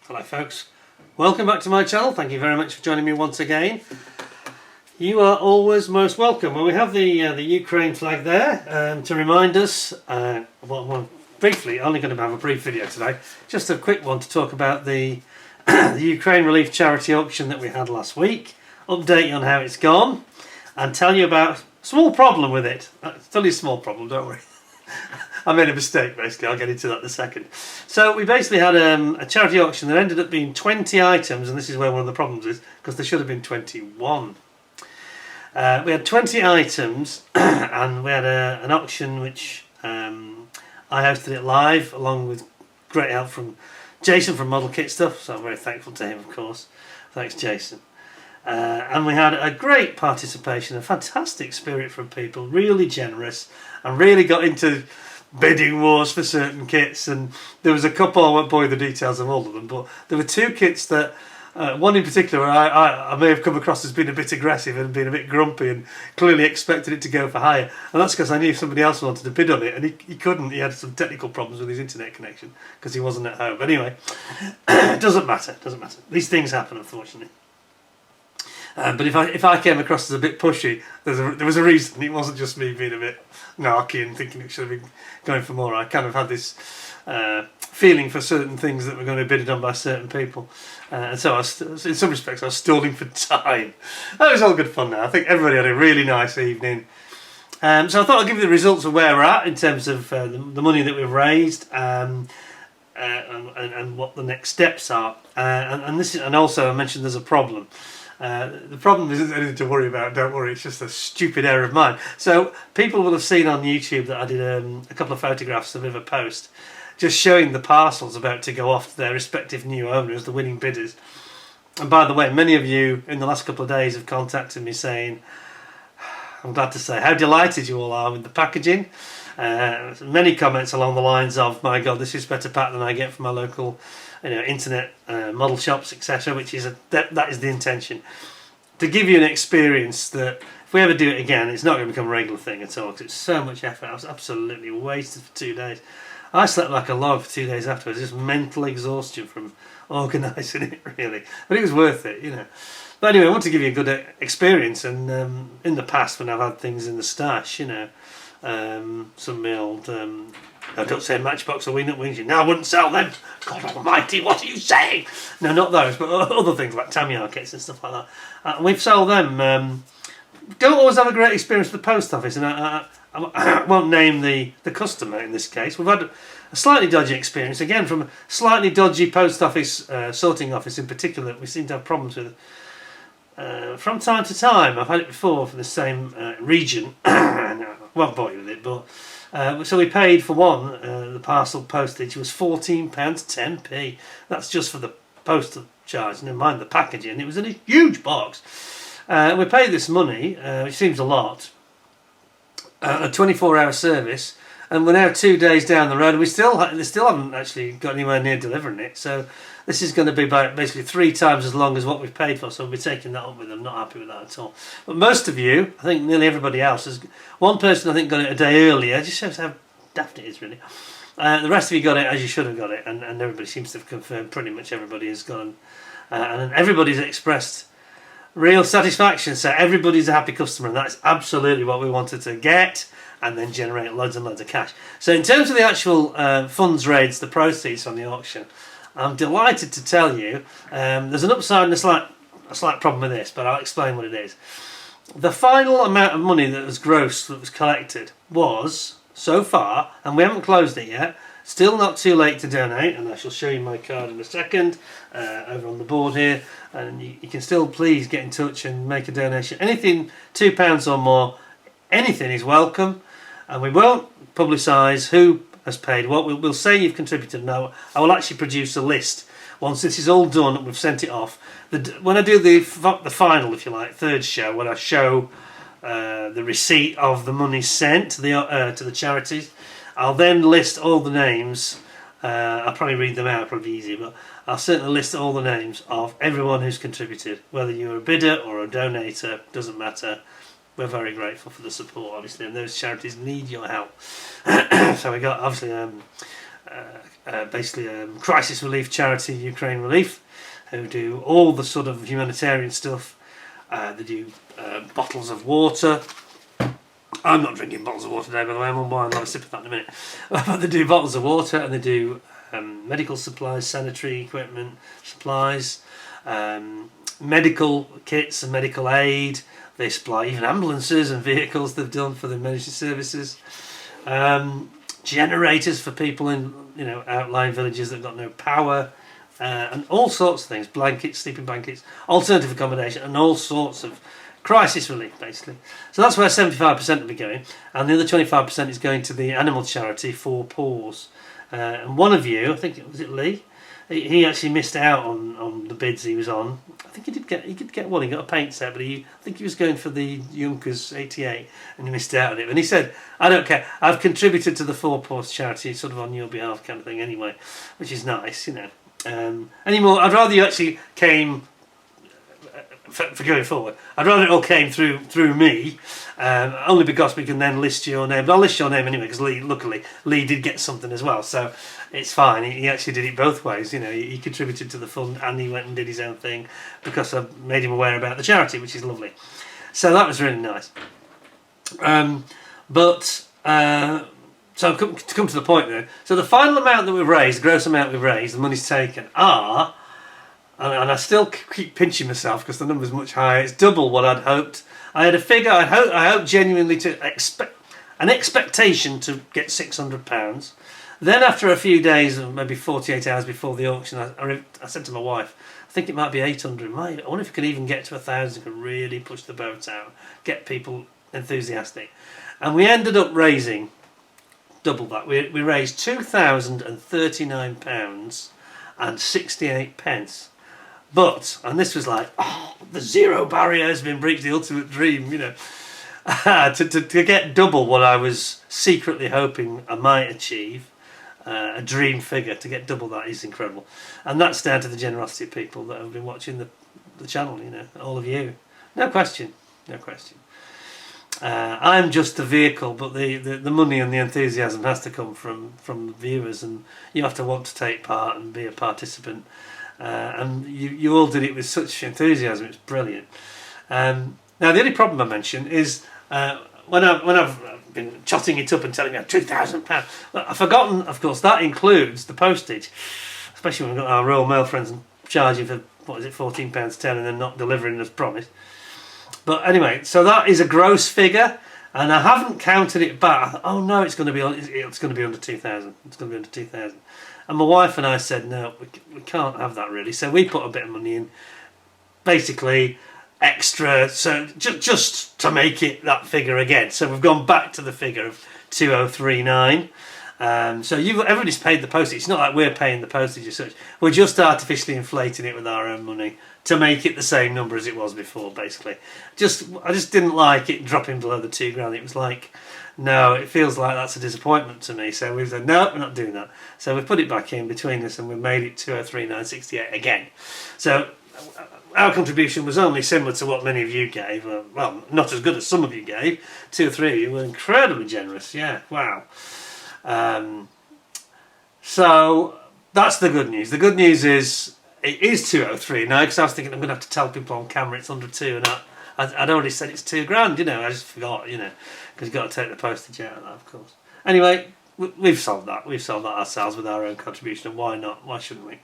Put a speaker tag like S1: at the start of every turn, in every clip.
S1: Hello folks, welcome back to my channel. Thank you very much for joining me once again. You are always most welcome. Well, we have the Ukraine flag there to remind us, briefly, only going to have a brief video today, just a quick one to talk about the Ukraine Relief Charity auction that we had last week, update you on how it's gone and tell you about a small problem with it. It's only a small problem, don't worry. I made a mistake basically, I'll get into that in a second. So we basically had a charity auction that ended up being 20 items, and this is where one of the problems is, because there should have been 21. We had 20 items and we had an auction which I hosted it live along with great help from Jason from Model Kit Stuff, so I'm very thankful to him, of course. Thanks Jason. And we had a great participation, a fantastic spirit from people, really generous, and really got into bidding wars for certain kits. And there was a couple, I won't bore you the details of all of them, but there were two kits that one in particular I may have come across as being a bit aggressive and being a bit grumpy and clearly expected it to go for higher, and that's because I knew somebody else wanted to bid on it and he couldn't. He had some technical problems with his internet connection because he wasn't at home. But anyway, it doesn't matter. These things happen, unfortunately. But if I came across as a bit pushy, there was a reason. It wasn't just me being a bit narky and thinking it should have been going for more. I kind of had this feeling for certain things that were going to be bidded on by certain people, and so in some respects I was stalling for time. That was all good fun now. I think everybody had a really nice evening. So I thought I'd give you the results of where we're at in terms of the money that we've raised and what the next steps are. And also I mentioned there's a problem. The problem isn't anything to worry about, don't worry, it's just a stupid error of mine. So people will have seen on YouTube that I did a couple of photographs of a post just showing the parcels about to go off to their respective new owners, the winning bidders. And by the way, many of you in the last couple of days have contacted me saying, I'm glad to say, how delighted you all are with the packaging. Many comments along the lines of, my God, this is better pack than I get from my local internet model shops, etc., which is that is the intention, to give you an experience that if we ever do it again, it's not going to become a regular thing at all, because it's so much effort. I was absolutely wasted for 2 days. I slept like a log for 2 days afterwards, just mental exhaustion from organising it, really. But it was worth it, But anyway, I want to give you a good experience, and in the past when I've had things in the stash, some of my old I don't say Matchbox or Wing Up Wings. No, I wouldn't sell them. God almighty, what are you saying? No, not those, but other things like Tamiya kits and stuff like that. And we've sold them. Don't always have a great experience with the post office, and I won't name the customer in this case. We've had a slightly dodgy experience, again, from a slightly dodgy post office sorting office in particular that we seem to have problems with. From time to time, I've had it before for the same region, and I won't bore you with it, but so we paid for one, the parcel postage was £14.10p. That's just for the postal charge, never mind the packaging. It was in a huge box. We paid this money, which seems a lot, a 24-hour service, and we're now 2 days down the road and they still haven't actually got anywhere near delivering it. So this is going to be basically 3 times as long as what we've paid for, so we'll be taking that up with them. Not happy with that at all. But most of you, I think nearly everybody else, one person I think got it a day earlier. It just shows how daft it is, really. The rest of you got it as you should have got it, and everybody seems to have confirmed, pretty much everybody has gone, and everybody's expressed real satisfaction. So everybody's a happy customer, and that's absolutely what we wanted to get, and then generate loads and loads of cash. So in terms of the actual funds raised, the proceeds from the auction, I'm delighted to tell you there's an upside and a slight problem with this, but I'll explain what it is. The final amount of money that was gross that was collected was, so far, and we haven't closed it yet, still not too late to donate, and I shall show you my card in a second over on the board here, and you can still please get in touch and make a donation. Anything £2 or more, anything is welcome, and we won't publicise who has paid what. We'll say you've contributed. Now I will actually produce a list once this is all done and we've sent it off. When I do the final, if you like, third show, when I show the receipt of the money sent to the charities, I'll then list all the names. I'll probably read them out, probably easier, but I'll certainly list all the names of everyone who's contributed, whether you're a bidder or a donator, doesn't matter. We're very grateful for the support, obviously, and those charities need your help. So we got obviously basically a crisis relief charity, Ukraine Relief, who do all the sort of humanitarian stuff. They do bottles of water. I'm not drinking bottles of water today, by the way. I'm on wine. I'll have a sip of that in a minute. But they do bottles of water, and they do medical supplies, sanitary equipment, supplies, medical kits and medical aid. They supply even ambulances and vehicles they've done for the emergency services. Generators for people in outlying villages that've got no power. And all sorts of things, blankets, sleeping blankets, alternative accommodation, and all sorts of crisis relief, basically. So that's where 75% will be going, and the other 25% is going to the animal charity Four Paws. And one of you, I think was it Lee, he actually missed out on the bids he was on. I think he did get one. He got a paint set, but I think he was going for the Junkers 88, and he missed out on it. And he said, "I don't care. I've contributed to the Four Paws charity, sort of on your behalf, kind of thing. Anyway, which is nice, Anymore, I'd rather you actually came for going forward. I'd rather it all came through me, only because we can then list your name. But I'll list your name anyway, because luckily Lee did get something as well, so it's fine. He actually did it both ways. He contributed to the fund and he went and did his own thing because I made him aware about the charity, which is lovely. So that was really nice. So to come to the point now, so the final amount that we've raised, the gross amount we've raised, the money's taken, and I still keep pinching myself because the number's much higher, it's double what I'd hoped. I had a figure, I hope genuinely to an expectation to get £600. Then after a few days, maybe 48 hours before the auction, I said to my wife, I think it might be 800. I wonder if we could even get to 1,000, could really push the boat out, get people enthusiastic. And we ended up raising double that. We raised £2,039 and 68 pence. But, and this was like, the zero barrier has been breached, the ultimate dream, to get double what I was secretly hoping I might achieve, a dream figure, to get double that is incredible. And that's down to the generosity of people that have been watching the channel, all of you. No question. I'm just the vehicle, but the money and the enthusiasm has to come from the viewers, and you have to want to take part and be a participant. And you all did it with such enthusiasm. It's brilliant. Now the only problem I mentioned is when I've been chotting it up and telling you £2,000, I've forgotten, of course, that includes the postage, especially when we've got our Royal Mail friends charging for £14.10 and then not delivering as promised. But anyway, so that is a gross figure, and I haven't counted it back. I thought, oh no, it's going to be under 2,000. It's going to be under 2,000. And my wife and I said, no, we can't have that really. So we put a bit of money in, basically extra, so just to make it that figure again. So we've gone back to the figure of 2,039. So everybody's paid the postage. It's not like we're paying the postage as such. We're just artificially inflating it with our own money to make it the same number as it was before, basically. I just didn't like it dropping below the £2,000. It was like, no, it feels like that's a disappointment to me. So we've said, no, we're not doing that. So we've put it back in between us and we've made it 2,039.68 again. So our contribution was only similar to what many of you gave. Well, not as good as some of you gave. 2 or 3 of you were incredibly generous. Yeah, wow. So that's the good news. The good news is it is 203 now, because I was thinking I'm going to have to tell people on camera it's under 2, and I'd already said it's £2,000, I just forgot, because you've got to take the postage out of that, of course. Anyway, we've solved that. We've solved that ourselves with our own contribution, and why not? Why shouldn't we?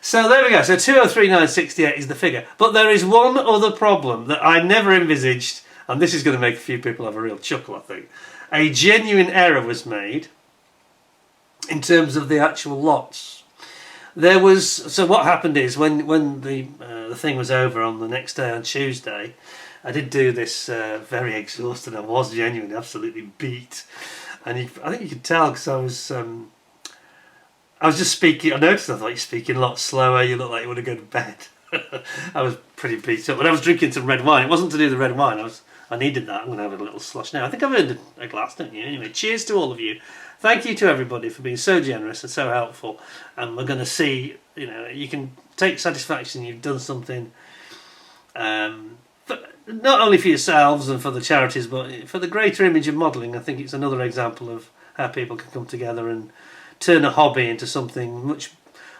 S1: So there we go. So 203,968 is the figure. But there is one other problem that I never envisaged, and this is going to make a few people have a real chuckle, I think. A genuine error was made in terms of the actual lots. So what happened is when the thing was over on the next day, on Tuesday, I did do this very exhausted. I was genuinely absolutely beat, and I think you could tell because I was just speaking. I noticed I thought you're speaking a lot slower. You look like you want to go to bed. I was pretty beat up, but I was drinking some red wine. It wasn't to do with the red wine. I needed that. I'm going to have a little slush now. I think I've earned a glass, don't you? Anyway, cheers to all of you. Thank you to everybody for being so generous and so helpful. And we're going to see, you can take satisfaction. You've done something, not only for yourselves and for the charities, but for the greater image of modelling. I think it's another example of how people can come together and turn a hobby into something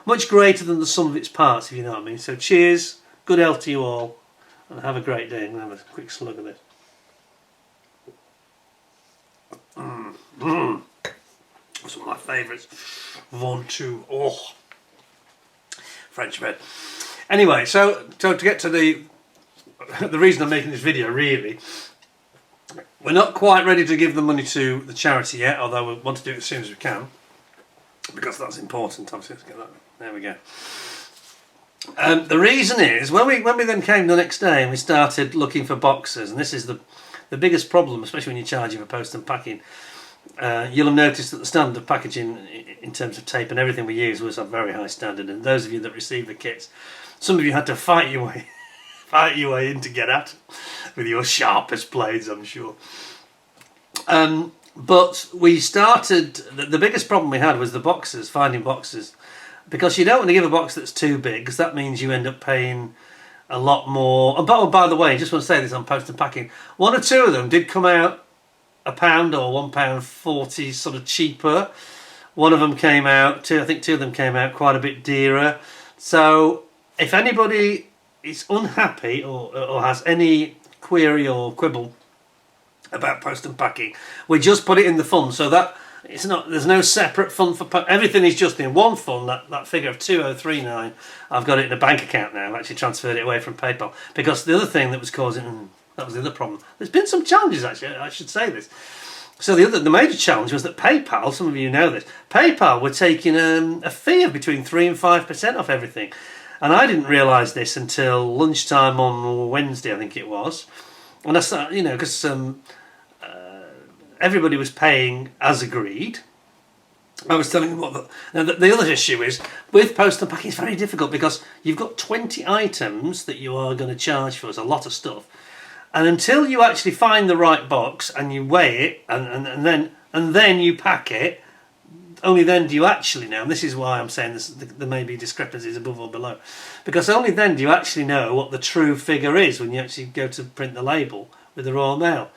S1: much greater than the sum of its parts, if you know what I mean. So cheers, good health to you all, and have a great day. I'm going to have a quick slug of this. That's one of my favourites. Ventoux. Oh, French bread. Anyway, so to get to the reason I'm making this video, really, we're not quite ready to give the money to the charity yet, although we want to do it as soon as we can, because that's important. Obviously, let's get that. There we go. The reason is when we then came the next day and we started looking for boxes, and this is the biggest problem, especially when you're charging for post and packing. You'll have noticed that the standard of packaging in terms of tape and everything we use was a very high standard, and those of you that received the kits, some of you had to fight your way in to get at with your sharpest blades, I'm sure. But we started, the biggest problem we had was the boxes, finding boxes, because you don't want to give a box that's too big, because that means you end up paying a lot more. And by the way, I just want to say this on post and packing, one or two of them did come out £1 or £1.40 sort of cheaper. One of them came out, I think two of them came out quite a bit dearer. So if anybody is unhappy or has any query or quibble about post and packing, we just put it in the fund, so that it's not, there's no separate fund for everything is just in one fund. That figure of 2039, I've got it in a bank account now. I've actually transferred it away from PayPal, because the other thing that was causing, that was the other problem. There's been some challenges, actually, I should say this. So the major challenge was that PayPal, some of you know this, PayPal were taking a fee of between 3 and 5% off everything. And I didn't realise this until lunchtime on Wednesday, I think it was. And I started, you know, because everybody was paying as agreed. I was telling them what the other issue is with post and packing. It's very difficult because you've got 20 items that you are going to charge for. It's a lot of stuff, and until you actually find the right box and you weigh it and then you pack it, only then do you actually know. And this is why I'm saying this, there may be discrepancies above or below, because only then do you actually know what the true figure is when you actually go to print the label with the Royal Mail.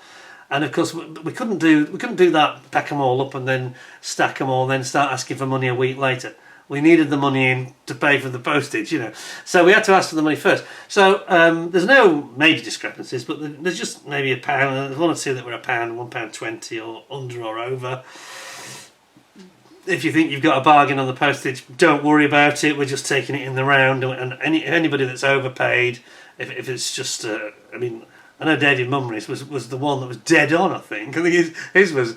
S1: And of course, we couldn't do that, pack them all up and then stack them all, and then start asking for money a week later. We needed the money in to pay for the postage, you know. So we had to ask for the money first. So there's no major discrepancies, but there's just maybe £1. There's one or two that were £1, £1.20, or under or over. If you think you've got a bargain on the postage, don't worry about it. We're just taking it in the round, and anybody that's overpaid, if it's just, I mean, I know David Mumry's was the one that was dead on, I think. I think his was,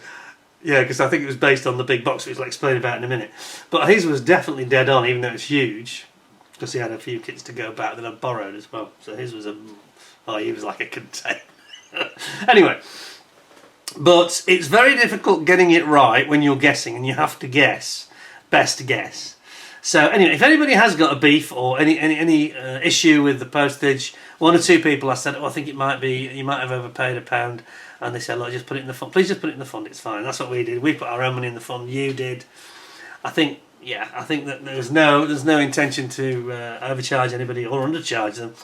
S1: yeah, because I think it was based on the big box, which I'll explain about in a minute. But his was definitely dead on, even though it's huge, because he had a few kits to go back that I borrowed as well. So his was he was like a container. Anyway, but it's very difficult getting it right when you're guessing, and you have to guess, best guess. So anyway, if anybody has got a beef or any issue with the postage, one or two people I said, I think it might be, you might have overpaid £1, and they said, look, just put it in the fund. Please just put it in the fund, it's fine. That's what we did. We put our own money in the fund, you did. I think that there's no intention to overcharge anybody or undercharge them.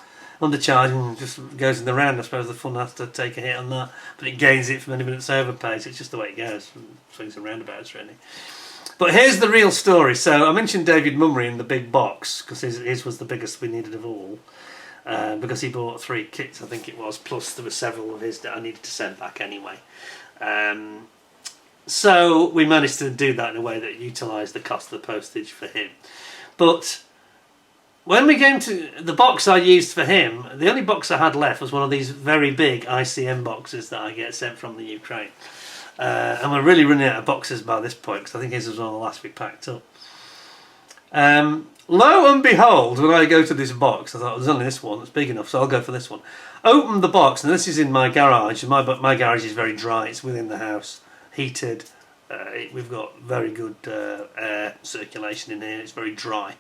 S1: Undercharging just goes in the round. I suppose the fund has to take a hit on that, but it gains it from anybody that's overpaid. So it's just the way it goes. Swings and roundabouts, really. But here's the real story. So I mentioned David Mumry in the big box because his was the biggest we needed of all, because he bought 3 kits, I think it was, plus there were several of his that I needed to send back anyway. So we managed to do that in a way that utilised the cost of the postage for him. But when we came to the box I used for him, the only box I had left was one of these very big ICM boxes that I get sent from the Ukraine. And we're really running out of boxes by this point, because I think his was one of the last we packed up. Lo and behold, when I go to this box, I thought there's only this one that's big enough, so I'll go for this one. Open the box, and this is in my garage. My garage is very dry, it's within the house, heated. We've got very good air circulation in here, it's very dry.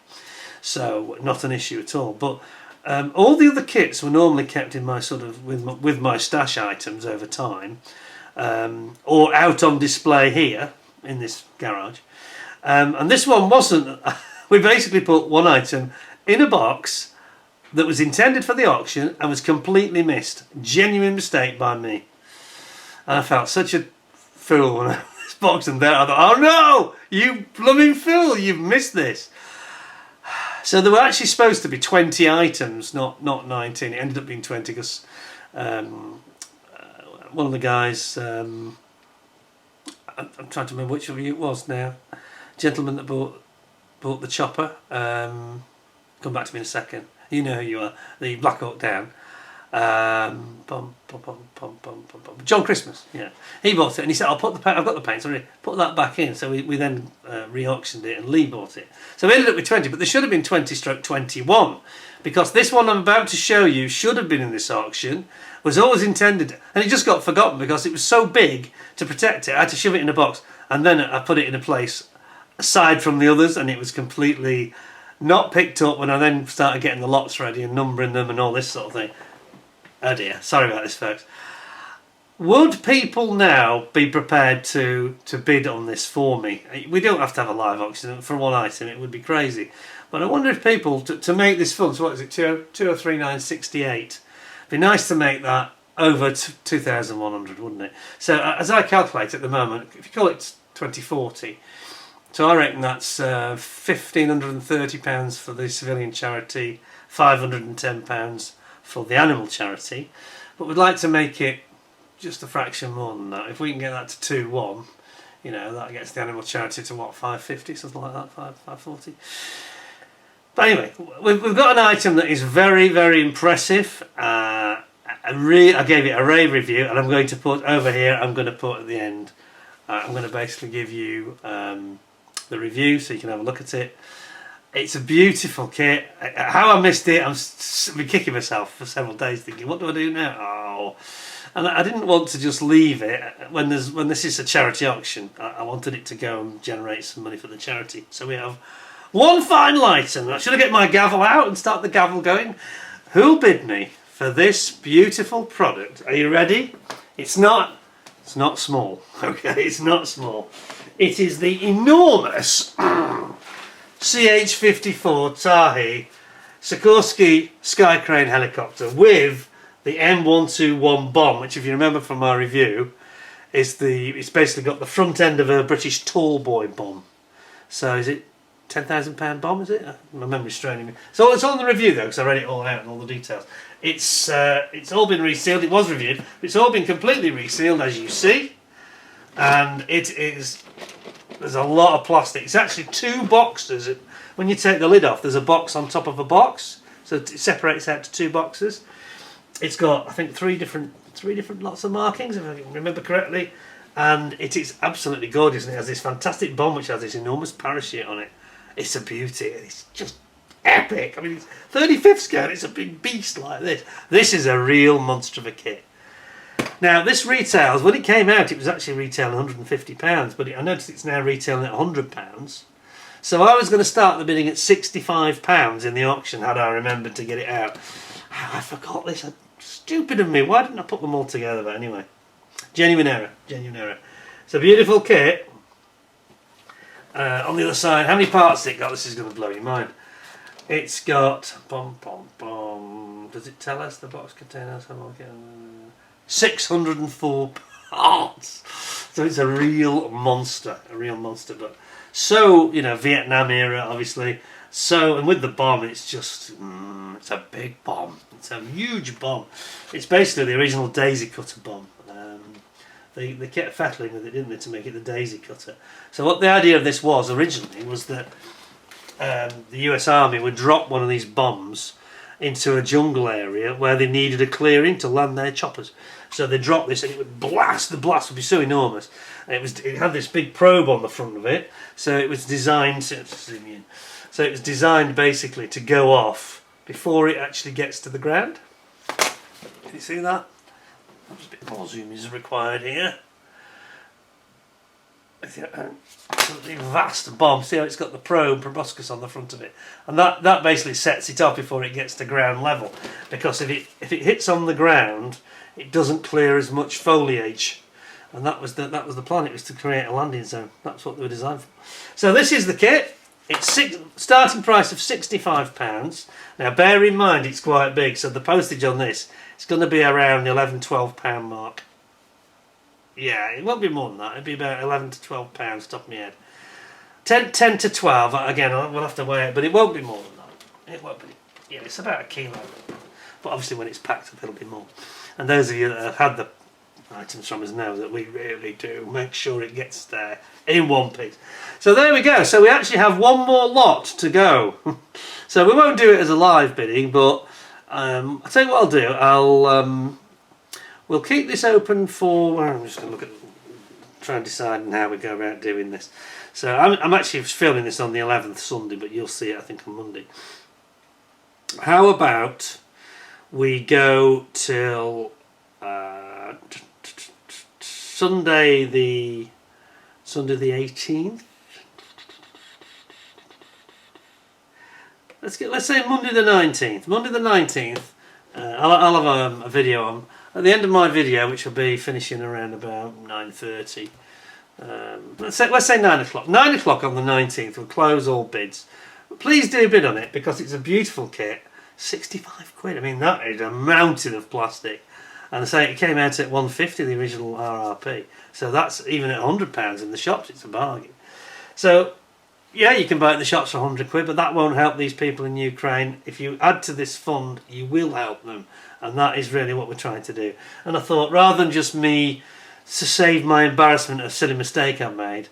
S1: So not an issue at all. But all the other kits were normally kept in my sort of with my stash items over time, or out on display here in this garage. And this one wasn't. We basically put one item in a box that was intended for the auction and was completely missed. Genuine mistake by me. And I felt such a fool when I this box, and there I thought, oh no, you blooming fool, you've missed this. So there were actually supposed to be 20 items, not 19. It ended up being 20 because one of the guys, I'm trying to remember which of you it was now, gentleman that bought the chopper, come back to me in a second, you know who you are, the Black Hawk Down, John Christmas, yeah, he bought it and he said, I've got the paint, sorry, put that back in. So we then re-auctioned it and Lee bought it. So we ended up with 20, but there should have been 20/21 because this one I'm about to show you should have been in this auction, was always intended, and it just got forgotten because it was so big to protect it. I had to shove it in a box and then I put it in a place aside from the others, and it was completely not picked up when I then started getting the lots ready and numbering them and all this sort of thing. Oh dear, sorry about this, folks. Would people now be prepared to bid on this for me? We don't have to have a live auction for one item, it would be crazy. But I wonder if people, to make this fun, so what is it, 203,968? Be nice to make that over 2,100, wouldn't it? So as I calculate at the moment, if you call it 2040, so I reckon that's £1,530 for the civilian charity, £510 for the animal charity. But we'd like to make it just a fraction more than that. If we can get that to 2-1, you know, that gets the animal charity to what, 550, something like that, 540. But anyway, we've got an item that is very, very impressive. I gave it a rave review, and I'm going to put over here, I'm going to put at the end, I'm going to basically give you the review so you can have a look at it. It's a beautiful kit. How I missed it, I've been kicking myself for several days thinking, what do I do now? Oh. And I didn't want to just leave it when this is a charity auction. I wanted it to go and generate some money for the charity. So we have one final item. Should I get my gavel out and start the gavel going? Who'll bid me for this beautiful product? Are you ready? It's not small. Okay, it's not small. It is the enormous CH-54 Tahi Sikorsky Sky Crane helicopter with the M121 bomb, which, if you remember from our review, it's basically got the front end of a British tall boy bomb. So is it £10,000 bomb? Is it? My memory's straining me. So it's on the review though, because I read it all out and all the details. It's all been resealed. It was reviewed, but it's all been completely resealed, as you see, and it is. There's a lot of plastic. It's actually two boxes. When you take the lid off, there's a box on top of a box, so it separates out to two boxes. It's got, I think, three different lots of markings, if I can remember correctly, and it is absolutely gorgeous. And it has this fantastic bomb which has this enormous parachute on it. It's a beauty. It's just epic. I mean, it's 35th scale. It's a big beast like this. This is a real monster of a kit. Now, this retails, when it came out, it was actually retailing £150, but I noticed it's now retailing at £100. So I was going to start the bidding at £65 in the auction, had I remembered to get it out. I forgot this. Stupid of me. Why didn't I put them all together? But anyway, genuine error. It's a beautiful kit. On the other side, how many parts has it got? This is going to blow your mind. It's got... Does it tell us the box contains? 604 parts. So it's a real monster. But so, you know, Vietnam era, obviously. So, and with the bomb, it's just, it's a big bomb. It's a huge bomb. It's basically the original daisy cutter bomb. They kept fettling with it, didn't they, to make it the daisy cutter. So what the idea of this was originally was that the US Army would drop one of these bombs into a jungle area where they needed a clearing to land their choppers. So they dropped this and it would blast. The blast would be so enormous. And it had this big probe on the front of it. So it was designed to zoom in. So it was designed basically to go off before it actually gets to the ground. Can you see that? A bit more zoom is required here. Absolutely vast bomb. See how it's got the probe proboscis on the front of it, and that basically sets it off before it gets to ground level. Because if it hits on the ground, it doesn't clear as much foliage, and that was the plan. It was to create a landing zone. That's what they were designed for. So this is the kit. It's starting price of £65. Now bear in mind it's quite big, so the postage on this is going to be around the £11–12 mark. Yeah, it won't be more than that. It'd be about 11 to 12 pounds, top of my head. 10 to 12, again, we'll have to weigh it, but it won't be more than that. It won't be. Yeah, it's about a kilo. But obviously when it's packed up, it'll be more. And those of you that have had the items from us know that we really do make sure it gets there in one piece. So there we go. So we actually have one more lot to go. So we won't do it as a live bidding, but I'll tell you what I'll do. We'll keep this open for... Well, I'm just going to look at... Try and decide how we go about doing this. So I'm actually filming this on the 11th Sunday, but you'll see it, I think, on Monday. How about we go till Sunday the 18th? Let's say Monday the 19th. Monday the 19th. I'll have a video on at the end of my video, which will be finishing around about 9:30. Let's say 9 o'clock. 9 o'clock on the 19th. We'll close all bids. But please do bid on it because it's a beautiful kit. 65 quid. I mean, that is a mountain of plastic. And I say it came out at 150, the original RRP. So that's even at £100 in the shops. It's a bargain. So yeah, you can buy it in the shops for 100 quid, but that won't help these people in Ukraine. If you add to this fund, you will help them. And that is really what we're trying to do. And I thought, rather than just me to save my embarrassment of a silly mistake I made,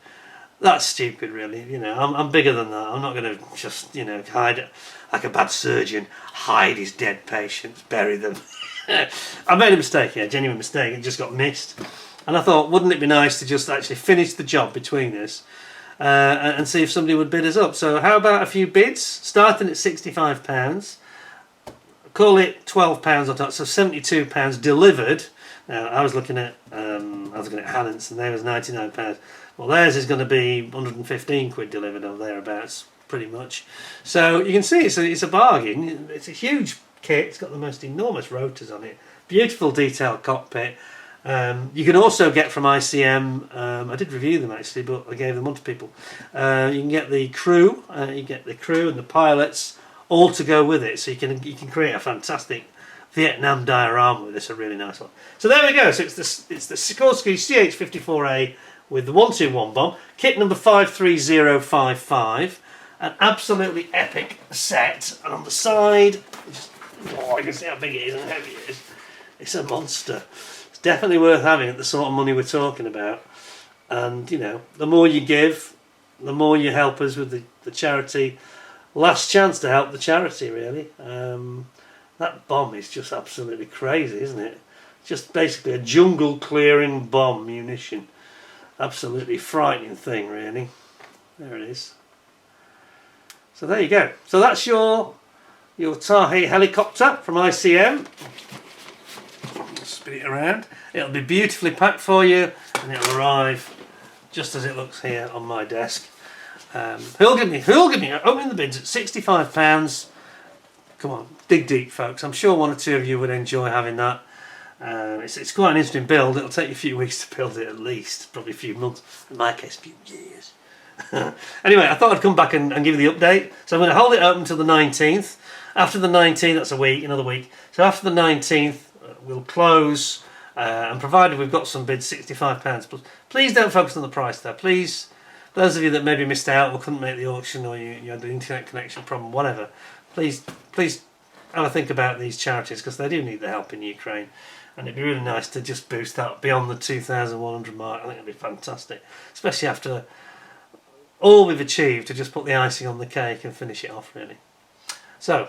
S1: that's stupid, really. You know, I'm bigger than that. I'm not going to just, you know, hide it like a bad surgeon, hide his dead patients, bury them. I made a mistake, yeah, genuine mistake. It just got missed. And I thought, wouldn't it be nice to just actually finish the job between us and see if somebody would bid us up. So how about a few bids, starting at £65. Call it £12 on top, so £72 delivered. Now I was looking at Hannants and they was £99. Well, theirs is going to be 115 quid delivered or thereabouts, pretty much. So you can see it's a bargain. It's a huge kit. It's got the most enormous rotors on it. Beautiful detailed cockpit. You can also get from ICM. I did review them actually, but I gave them on to people. You can get the crew. You get the crew and the pilots all to go with it, so you can create a fantastic Vietnam diorama with this. A really nice one. So there we go. So it's the Sikorsky CH-54A with the 121 bomb, kit number 53055. An absolutely epic set. And on the side, you can see how big it is and heavy it is. It's a monster. It's definitely worth having at the sort of money we're talking about. And you know, the more you give, the more you help us with the charity. Last chance to help the charity, really. That bomb is just absolutely crazy, isn't it? Just basically a jungle clearing bomb munition. Absolutely frightening thing, really. There it is. So there you go. So that's your Tahi helicopter from ICM. Spin it around. It'll be beautifully packed for you, and it'll arrive just as it looks here on my desk. Who'll give me opening the bids at £65. Come on, dig deep, folks. I'm sure one or two of you would enjoy having that. It's quite an interesting build. It'll take you a few weeks to build it, at least, probably a few months. In my case, a few years. Anyway, I thought I'd come back and give you the update. So I'm going to hold it open until the 19th. After the 19th, that's a week, another week. So after the 19th, we'll close. And provided we've got some bids, £65 plus. Please don't focus on the price there. Please, those of you that maybe missed out or couldn't make the auction, or you had the internet connection problem, whatever, please have a think about these charities, because they do need the help in Ukraine. And it'd be really nice to just boost that beyond the 2,100 mark. I think it'd be fantastic, especially after all we've achieved, to just put the icing on the cake and finish it off, really. So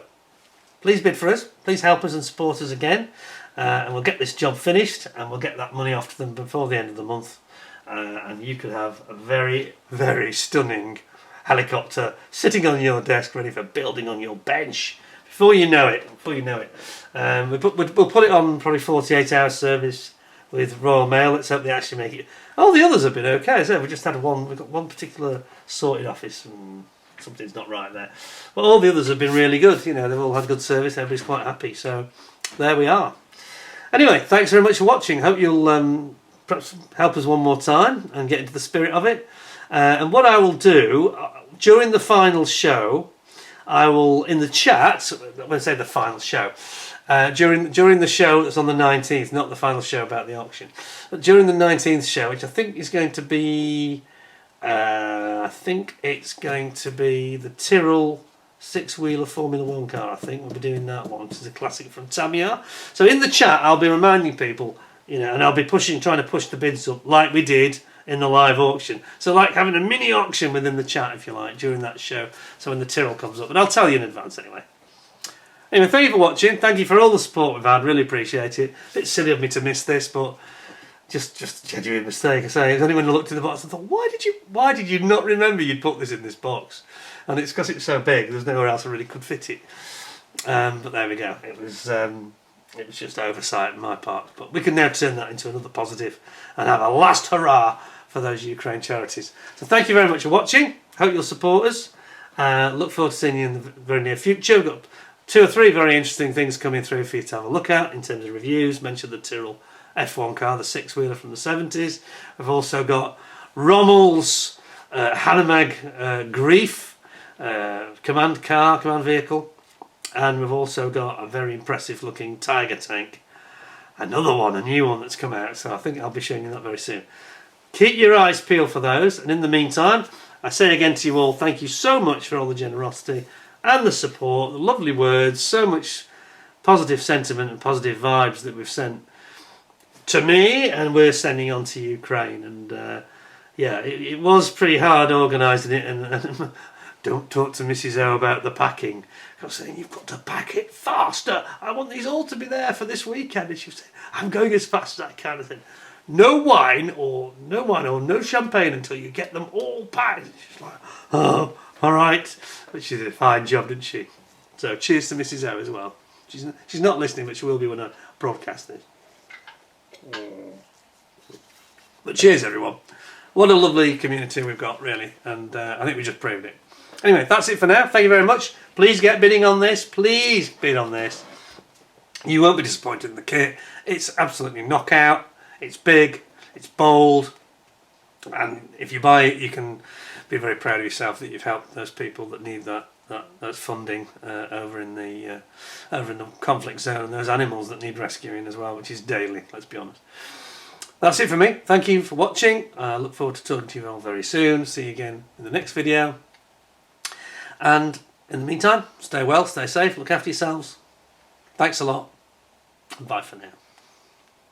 S1: please bid for us, please help us and support us again, and we'll get this job finished and we'll get that money off to them before the end of the month, and you could have a very, very stunning helicopter sitting on your desk ready for building on your bench before you know it. We'll put it on probably 48-hour service with Royal Mail. Let's hope they actually make it. All the others have been okay. So we just had we've got one particular sorted office and something's not right there. But all the others have been really good. You know, they've all had good service. Everybody's quite happy. So there we are. Anyway, thanks very much for watching. Hope you'll perhaps help us one more time and get into the spirit of it. And what I will do during the final show, I will, in the chat, when I say the final show, during the show that's on the 19th, not the final show about the auction, but during the 19th show, which I think is going to be, I think it's going to be the Tyrrell six-wheeler Formula 1 car. I think we'll be doing that one, which is a classic from Tamiya. So in the chat, I'll be reminding people, and I'll be trying to push the bids up like we did in the live auction. So like having a mini auction within the chat, if you like, during that show. So when the Tyrrell comes up, but I'll tell you in advance anyway. Anyway, thank you for watching. Thank you for all the support we've had. Really appreciate it. A bit silly of me to miss this, but just a genuine mistake. I say, if anyone looked in the box and thought, why did you not remember you'd put this in this box? And it's because it's so big. There's nowhere else I really could fit it. But there we go. It was just oversight on my part. But we can now turn that into another positive and have a last hurrah for those Ukraine charities. So thank you very much for watching. Hope you'll support us. Look forward to seeing you in the very near future. We've got 2 or 3 very interesting things coming through for you to have a look at in terms of reviews. Mentioned the Tyrrell F1 car, the 6-wheeler from the 70s. We've also got Rommel's Hanomag Grief command vehicle. And we've also got a very impressive looking Tiger tank. Another one, a new one that's come out. So I think I'll be showing you that very soon. Keep your eyes peeled for those. And in the meantime, I say again to you all, thank you so much for all the generosity and the support, the lovely words, so much positive sentiment and positive vibes that we've sent to me and we're sending on to Ukraine. And yeah, it was pretty hard organising it, and don't talk to Mrs O about the packing. I was saying, you've got to pack it faster. I want these all to be there for this weekend. And she was saying, I'm going as fast as I can. I said, no wine or no champagne until you get them all packed. She's like, oh, all right. But she did a fine job, didn't she? So cheers to Mrs O as well. She's not listening, but she will be when I broadcast this. But cheers, everyone. What a lovely community we've got, really. And I think we just proved it. Anyway, that's it for now. Thank you very much. Please get bidding on this. Please bid on this. You won't be disappointed in the kit. It's absolutely knockout. It's big. It's bold. And if you buy it, you can be very proud of yourself that you've helped those people that need that funding over in the conflict zone, and those animals that need rescuing as well, which is daily, let's be honest. That's it for me. Thank you for watching. I look forward to talking to you all very soon. See you again in the next video. And in the meantime, stay well, stay safe, look after yourselves. Thanks a lot, and bye for now.